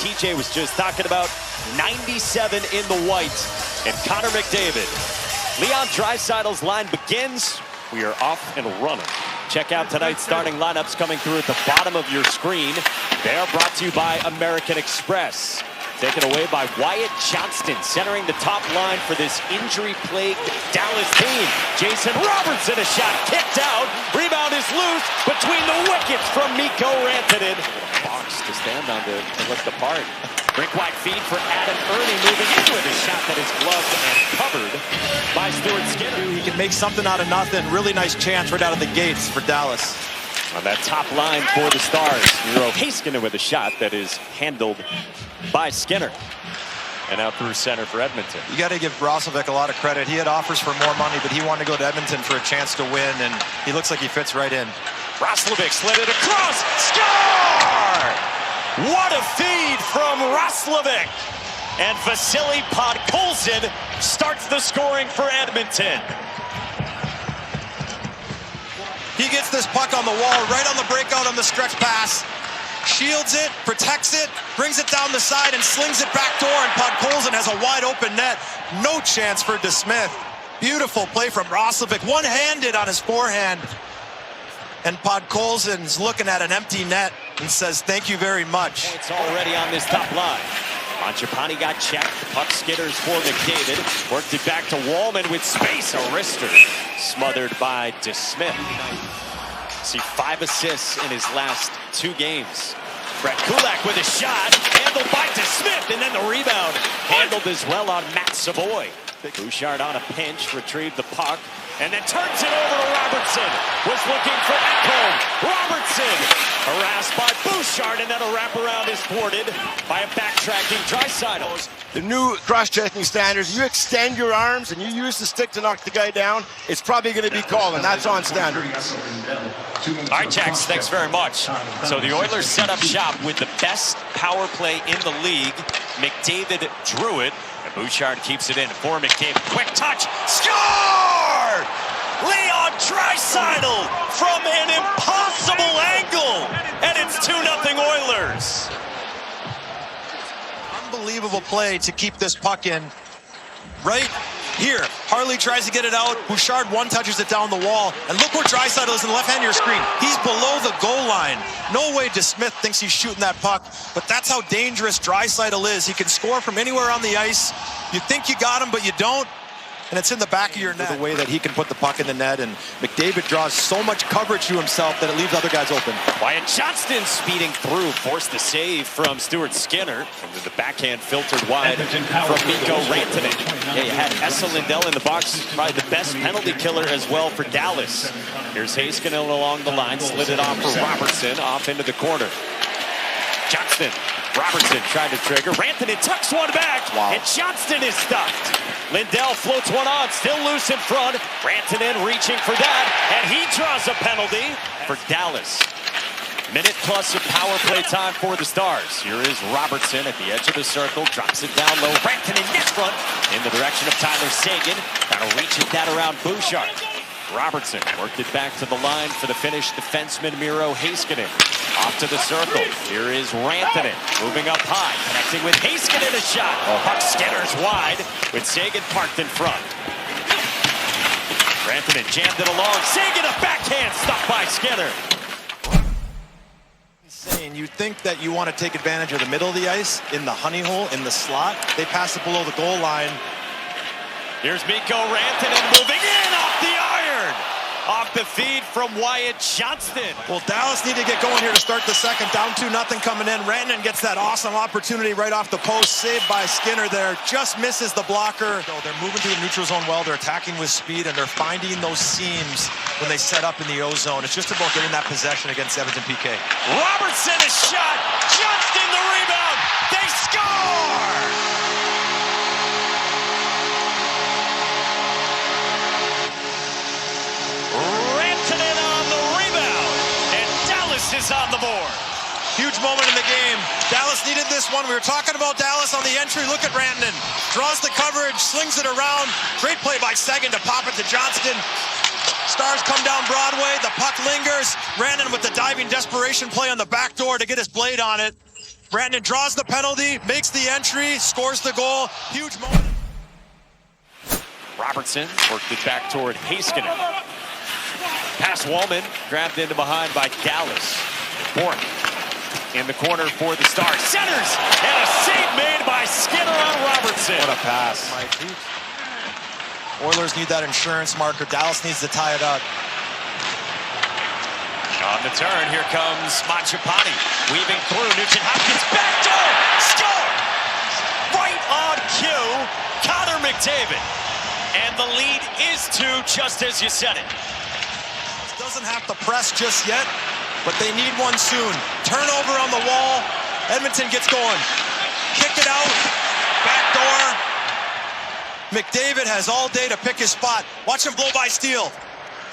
TJ was just talking about. 97 in the white. And Connor McDavid. Leon Draisaitl's line begins. We are off and running. Check out tonight's starting lineups coming through at the bottom of your screen. They are brought to you by American Express. Taken away by Wyatt Johnston, centering the top line for this injury-plagued Dallas team. Jason Robertson, a shot kicked out. Rebound is loose between the wickets from Mikko Rantanen. Box to stand on to lift apart. Rink-wide feed for Adam Erne, moving in with a shot that is gloved and covered by Stuart Skinner. He can make something out of nothing. Really nice chance right out of the gates for Dallas. On that top line for the Stars, Miro Heiskanen with a shot that is handled by Skinner. And out through center for Edmonton. You got to give Roslovic a lot of credit. He had offers for more money, but he wanted to go to Edmonton for a chance to win, and he looks like he fits right in. Roslovic slid it across. Score! What a feed from Roslovic! And Vasily Podkolzin starts the scoring for Edmonton. He gets this puck on the wall, right on the breakout on the stretch pass. Shields it, protects it, brings it down the side and slings it back door, and Podkolzin has a wide open net. No chance for DeSmith. Beautiful play from Roslovic, one-handed on his forehand. And Podkolzin's looking at an empty net and says, thank you very much. It's already on this top line. Mangiapane got checked. The puck skitters for McDavid. Worked it back to Wallman with space. A wrister smothered by DeSmith. See 5 assists in his last 2 games. Brett Kulak with a shot. Handled by DeSmith. And then the rebound handled as well on Matt Savoy. Bouchard on a pinch. Retrieved the puck. And then turns it over to Robertson. Was looking for Ekholm. Robertson harassed by Bouchard, and then a wraparound is thwarted by a backtracking Draisaitl. The new cross-checking standards, you extend your arms and you use the stick to knock the guy down, it's probably going to be called, and that's on standard. All right, Jax, thanks very much. So the Oilers set up shop with the best power play in the league. McDavid drew it, and Bouchard keeps it in for McDavid. Quick touch, score! Leon Draisaitl from an impossible angle, and it's 2-0 Oilers. Unbelievable play to keep this puck in. Right here, Harley tries to get it out. Bouchard one-touches it down the wall. And look where Draisaitl is in the left hand of your screen. He's below the goal line. No way DeSmith thinks he's shooting that puck, but that's how dangerous Draisaitl is. He can score from anywhere on the ice. You think you got him, but you don't. And it's in the back of your net. The way that he can put the puck in the net, and McDavid draws so much coverage to himself that it leaves other guys open. Wyatt Johnston speeding through, forced the save from Stuart Skinner. And the backhand filtered wide from Mikko Rantanen. Yeah, you had Esa Lindell in the box, probably the best penalty killer as well for Dallas. Here's Heiskanen along the line, slid it off for Robertson, off into the corner. Johnston, Robertson tried to trigger. Rantanen tucks one back, and Johnston is stuffed. Lindell floats one on, still loose in front. Rantanen reaching for that, and he draws a penalty for Dallas. Minute plus of power play time for the Stars. Here is Robertson at the edge of the circle, drops it down low. Rantanen net front in the direction of Tyler Seguin. That'll reach it that around Bouchard. Robertson worked it back to the line for the Finnish defenseman Miro Heiskanen. Off to the circle. Here is Rantanen moving up high, connecting with Heiskanen, a shot. Puck skitters wide with Seguin parked in front. Rantanen jammed it along. Seguin, a backhand stopped by Skinner. Insane. You think that you want to take advantage of the middle of the ice, in the honey hole, in the slot. They pass it below the goal line. Here's Mikko Rantanen moving in off the iron. Off the feed from Wyatt Johnston. Well, Dallas need to get going here to start the second. Down 2-0 coming in. Rantanen gets that awesome opportunity right off the post. Saved by Skinner there. Just misses the blocker. So they're moving to the neutral zone well. They're attacking with speed, and they're finding those seams when they set up in the O-zone. It's just about getting that possession against Edmonton PK. Robertson, a shot. Johnston, the rebound. They score! Is on the board. Huge moment in the game. Dallas needed this one. We were talking about Dallas on the entry. Look at Rantanen. Draws the coverage, slings it around. Great play by Seguin to pop it to Johnston. Stars come down Broadway. The puck lingers. Rantanen with the diving desperation play on the back door to get his blade on it. Rantanen draws the penalty, makes the entry, scores the goal. Huge moment. Robertson worked it back toward Heiskanen. Pass Wallman, grabbed into behind by Dallas. Bourne in the corner for the Stars. Centers, and a save made by Skinner on Robertson. What a pass. Oilers need that insurance marker. Dallas needs to tie it up. On the turn, here comes Mangiapane. Weaving through, Nugent Hopkins, back door, score! Right on cue, Connor McDavid. And the lead is 2, just as you said it. Doesn't have to press just yet, but they need one soon. Turnover on the wall. Edmonton gets going. Kick it out. Back door. McDavid has all day to pick his spot. Watch him blow by Steele.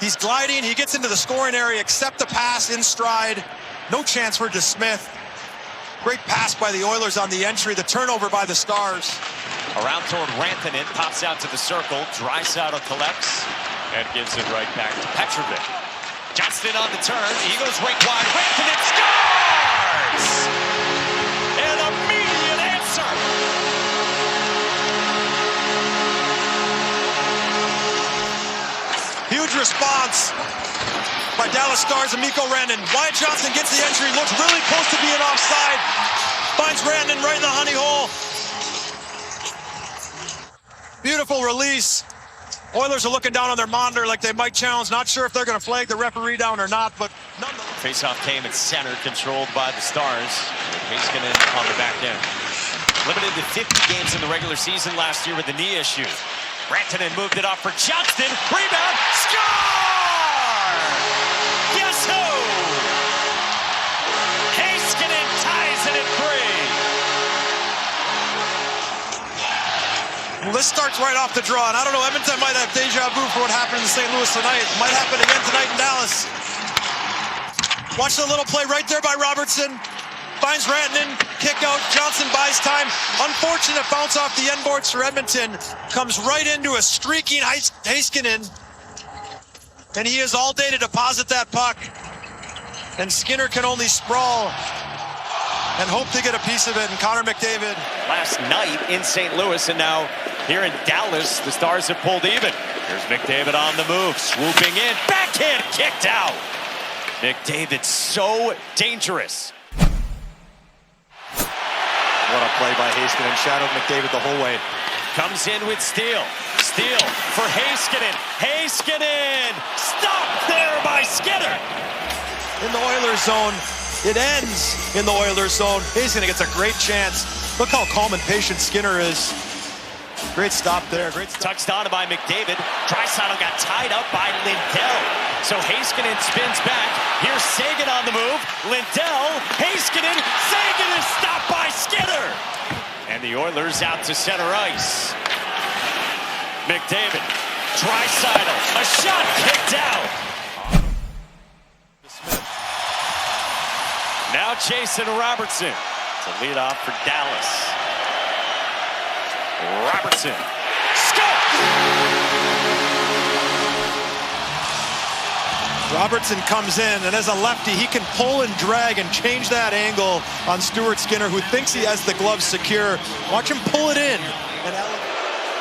He's gliding. He gets into the scoring area. Accept the pass in stride. No chance for DeSmith. Great pass by the Oilers on the entry. The turnover by the Stars. Around toward Rantanen, pops out to the circle. Draisaitl collects and gives it right back to Petrovic. Johnston on the turn. Eagles right wide. Rantanen scores! An immediate answer. Huge response by Dallas Stars and Mikko Rantanen. Wyatt Johnston gets the entry. Looks really close to being offside. Finds Rantanen right in the honey hole. Beautiful release. Oilers are looking down on their monitor like they might challenge. Not sure if they're going to flag the referee down or not, but nonetheless. Faceoff came at center, controlled by the Stars. Heiskanen on the back end. Limited to 50 games in the regular season last year with the knee issue. Rantanen moved it off for Johnston. Rebound. Score! Guess who? Heiskanen ties it at 3. Well, this starts right off the draw, and I don't know, Edmonton might have deja vu for what happened in St. Louis tonight. It might happen again tonight in Dallas. Watch the little play right there by Robertson. Finds Rantanen, kick out, Johnson buys time. Unfortunate bounce off the end boards for Edmonton. Comes right into a streaking Heiskanen. And he has all day to deposit that puck. And Skinner can only sprawl and hope to get a piece of it. And Connor McDavid. Last night in St. Louis, and now here in Dallas, the Stars have pulled even. Here's McDavid on the move, swooping in, backhand kicked out. McDavid so dangerous. What a play by Heiskanen. Shadowed McDavid the whole way. Comes in with Steele. Steele for Heiskanen. Heiskanen stopped there by Skinner. In the Oilers zone. It ends in the Oilers zone. Heiskanen gets a great chance. Look how calm and patient Skinner is. Great stop there. Great stop. Touched on by McDavid. Draisaitl got tied up by Lindell. So Heiskanen spins back. Here's Sagan on the move. Lindell, Heiskanen, Sagan is stopped by Skinner. And the Oilers out to center ice. McDavid, Draisaitl, a shot kicked out. Now Jason Robertson to lead off for Dallas. Robertson, score! Robertson comes in, and as a lefty, he can pull and drag and change that angle on Stuart Skinner, who thinks he has the glove secure. Watch him pull it in.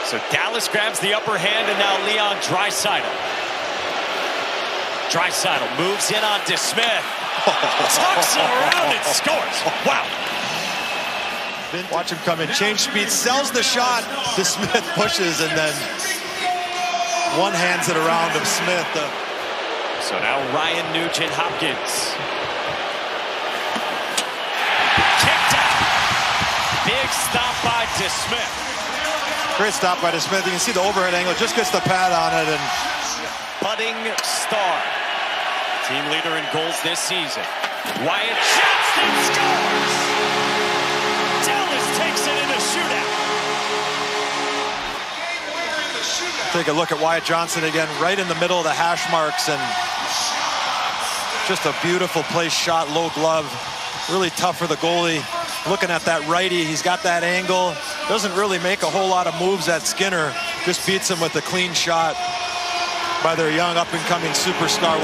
So Dallas grabs the upper hand, and now Leon Draisaitl. Draisaitl moves in on DeSmith. Tucks it around and scores. Wow. Watch him come in, change speed, sells the shot. DeSmith pushes, and then one hands it around of Smith. So now Ryan Nugent Hopkins. Kicked out. Big stop by DeSmith. Great stop by DeSmith. You can see the overhead angle, just gets the pad on it. And budding star. Team leader in goals this season. Wyatt Johnston scores. Dallas takes it in a shootout. Take a look at Wyatt Johnston again, right in the middle of the hash marks, and just a beautiful place shot, low glove. Really tough for the goalie. Looking at that righty, he's got that angle. Doesn't really make a whole lot of moves at Skinner. Just beats him with a clean shot by their young up-and-coming superstar.